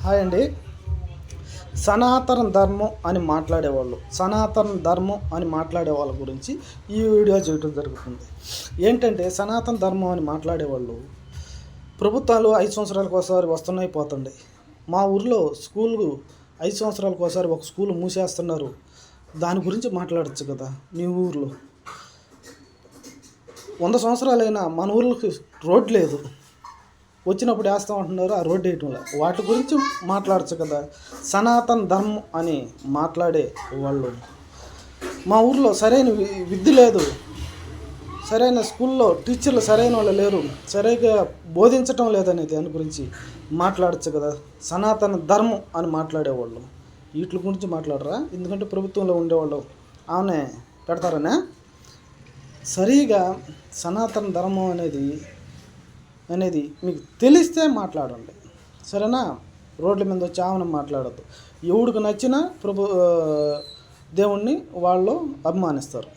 Hi అండి. సనాతన ధర్మం అని మాట్లాడే వాళ్ళ గురించి ఈ వీడియో చేయడం జరుగుతుంది. ఏంటంటే సనాతన ధర్మం అని మాట్లాడేవాళ్ళు ప్రభుత్వాలు 5 సంవత్సరాలకు ఒకసారి వస్తున్నాయి పోతుంది. మా ఊర్లో స్కూళ్ళు 5 సంవత్సరాలకు ఒకసారి ఒక స్కూల్ మూసేస్తున్నారు. దాని గురించి మాట్లాడచ్చు కదా. మీ ఊర్లో 100 సంవత్సరాలైనా మన ఊర్లోకి రోడ్ లేదు, వచ్చినప్పుడు వేస్తామంటున్నారు, ఆ రోడ్డు వేయటంలో వాటి గురించి మాట్లాడచ్చు కదా. సనాతన ధర్మం అని మాట్లాడే వాళ్ళు మా ఊర్లో సరైన విద్య లేదు, సరైన స్కూల్లో టీచర్లు సరైన వాళ్ళు లేరు, సరిగ్గా బోధించటం లేదనే దాని గురించి మాట్లాడచ్చు కదా. సనాతన ధర్మం అని మాట్లాడేవాళ్ళు వీటి గురించి మాట్లాడరా? ఎందుకంటే ప్రభుత్వంలో ఉండేవాళ్ళు ఆమె పెడతారనే. సరిగా సనాతన ధర్మం అనేది మీకు తెలిస్తే మాట్లాడండి, సరేనా? రోడ్ల మీద వచ్చి ఆమెను మాట్లాడద్దు. ఎవడికి నచ్చిన దేవుణ్ణి వాళ్ళు అభిమానిస్తారు.